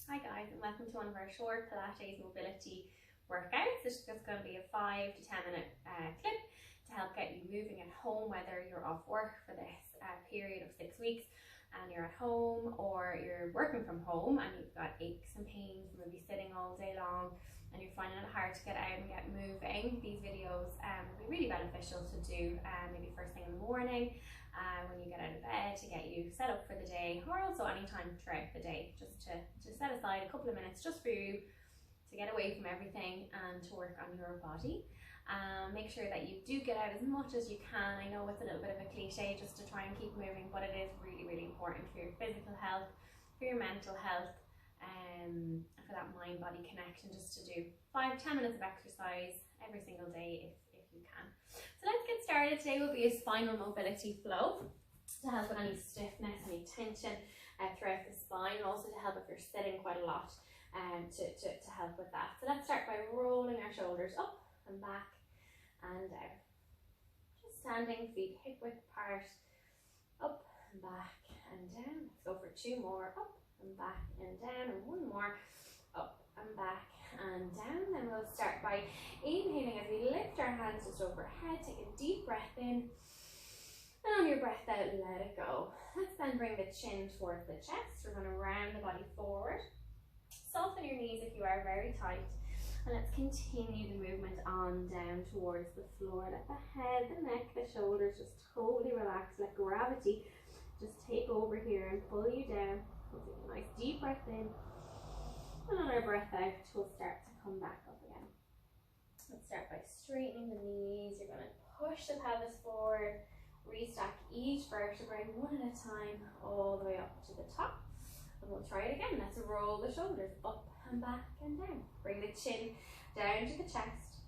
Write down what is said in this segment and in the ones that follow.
Hi guys, and welcome to one of our short Pilates mobility workouts. This is just going to be a 5 to 10 minute clip to help get you moving at home, whether you're off work for this period of 6 weeks and you're at home, or you're working from home and you've got aches and pains, maybe sitting all day long and you're finding it hard to get out and get moving. These videos will be really beneficial to do maybe first thing in the morning, when you get out of bed, to get you set up for the day, or also anytime throughout the day, just to set aside a couple of minutes just for you to get away from everything and to work on your body. Make sure that you do get out as much as you can. I know it's a little bit of a cliche just to try and keep moving, but it is really, really important for your physical health, for your mental health, for that mind-body connection, just to do 5 to 10 minutes of exercise every single day if you can. So let's get started. Today will be a spinal mobility flow to help with any stiffness, any tension throughout the spine, and also to help if you're sitting quite a lot, to help with that. So let's start by rolling our shoulders up and back and down. Just standing, feet hip width apart, up and back and down. Let's go for 2 more, up and back and down, and 1 more, up and back and down. Then we'll start by inhaling as we lift our hands just overhead. Take a deep breath in, and on your breath out, let it go. Let's then bring the chin towards the chest. We're going to round the body forward. Soften your knees if you are very tight, and let's continue the movement on down towards the floor. Let the head, the neck, the shoulders just totally relax. Let gravity just take over here and pull you down. We'll take a nice deep breath in, and on our breath out, we'll start to come back up again. Let's start by straightening the knees. You're going to push the pelvis forward, restack each vertebrae one at a time, all the way up to the top. And we'll try it again. Let's roll the shoulders up and back and down. Bring the chin down to the chest.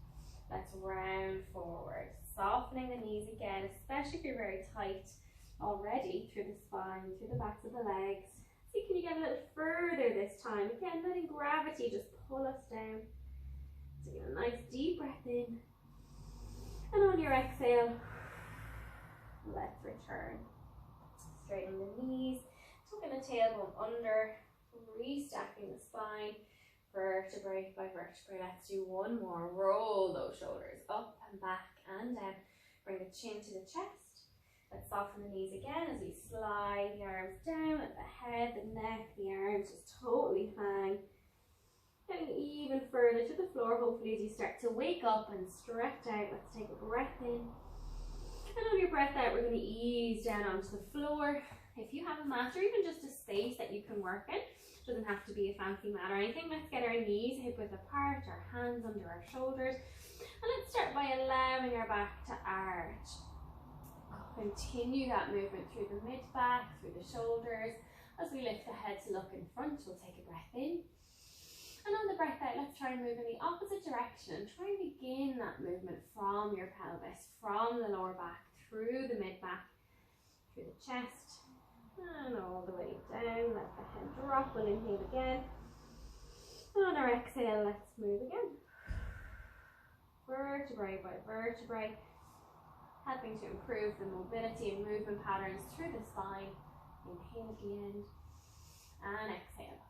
Let's round forward, softening the knees again, especially if you're very tight already through the spine, through the backs of the legs. See, can you get a little further this time? Again, letting gravity just pull us down. Taking a nice deep breath in, and on your exhale, let's return. Straighten the knees, tucking the tailbone under, restacking the spine, vertebrae by vertebrae. Let's do 1 more. Roll those shoulders up and back and down. Bring the chin to the chest. Let's soften the knees again as we slide the arms down. Let the head, the neck, the arms just totally hang. Getting even further to the floor, hopefully, as you start to wake up and stretch out. Let's take a breath in. And on your breath out, we're going to ease down onto the floor. If you have a mat or even just a space that you can work in, it doesn't have to be a fancy mat or anything. Let's get our knees hip width apart, our hands under our shoulders. And let's start by allowing our back to arch. Continue that movement through the mid-back, through the shoulders. As we lift the head to look in front, we'll take a breath in. And on the breath out, let's try and move in the opposite direction. Try and begin that movement from your pelvis, from the lower back, through the mid-back, through the chest, and all the way down. Let the head drop. We'll inhale again. And on our exhale, let's move again. Vertebrae by vertebrae, helping to improve the mobility and movement patterns through the spine. Inhale at the end, and exhale.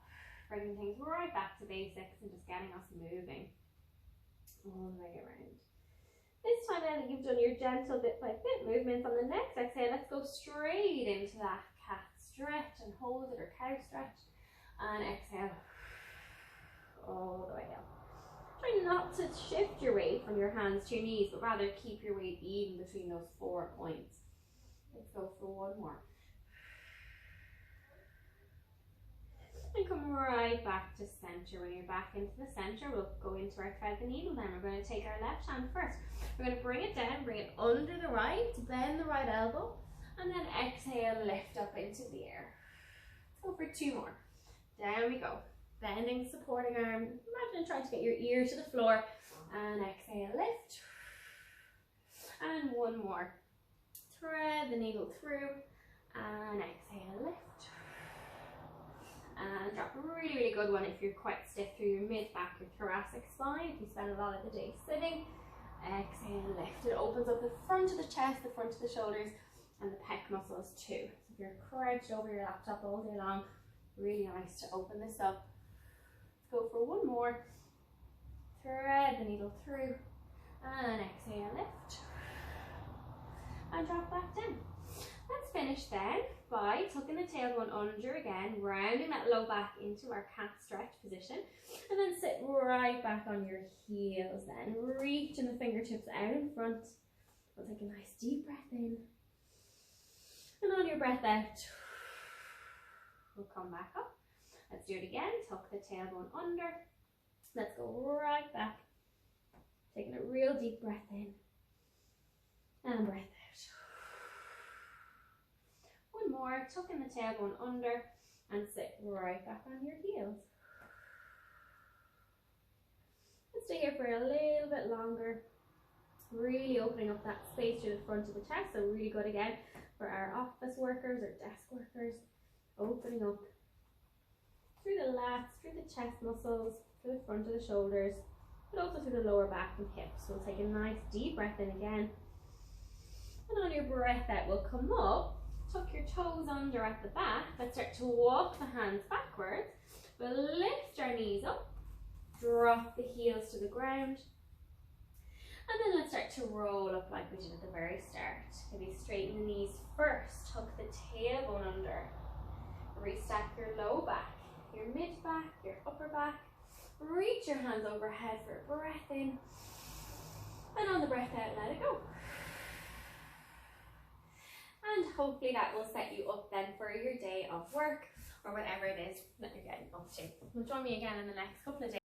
Bringing things right back to basics and just getting us moving all the way around. This time now that you've done your gentle bit by bit movements, on the next exhale, let's go straight into that cat stretch and hold it, or cow stretch, and exhale all the way up. Try not to shift your weight from your hands to your knees, but rather keep your weight even between those 4 points. Let's go for 1 more. And come right back to center. When you're back into the center, we'll go into our thread the needle then. We're going to take our left hand first. We're going to bring it down, bring it under the right, bend the right elbow, and then exhale, lift up into the air. Let's go for 2 more. Down we go. Bending, supporting arm. Imagine trying to get your ear to the floor. And exhale, lift. And 1 more. Thread the needle through. And exhale, lift. And drop. A really, really good one if you're quite stiff through your mid-back, your thoracic spine. If you spend a lot of the day sitting. Exhale, lift. It opens up the front of the chest, the front of the shoulders, and the pec muscles too. So if you're crouched over your laptop all day long, really nice to open this up Go for one more. Thread the needle through. And exhale, lift. And drop back down. Let's finish then by tucking the tailbone under again, rounding that low back into our cat stretch position, and then sit right back on your heels then, reaching the fingertips out in front. We'll take a nice deep breath in, and on your breath out, we'll come back up. Let's do it again. Tuck the tailbone under. Let's go right back, taking a real deep breath in, and breath out. One more, tucking the tailbone under and sit right back on your heels. Let's stay here for a little bit longer, really opening up that space through the front of the chest. So really good again for our office workers or desk workers, opening up through the lats, through the chest muscles, through the front of the shoulders, but also through the lower back and hips. So we'll take a nice deep breath in again, and on your breath out, we'll come up. Tuck your toes under at the back. Let's start to walk the hands backwards. We'll lift our knees up, drop the heels to the ground, and then let's start to roll up like we did at the very start. Maybe straighten the knees first, tuck the tailbone under, restack your low back, your mid back, your upper back. Reach your hands overhead for a breath in, and on the breath out, let it go. And hopefully that will set you up then for your day of work or whatever it is that you're getting up to. Join me again in the next couple of days.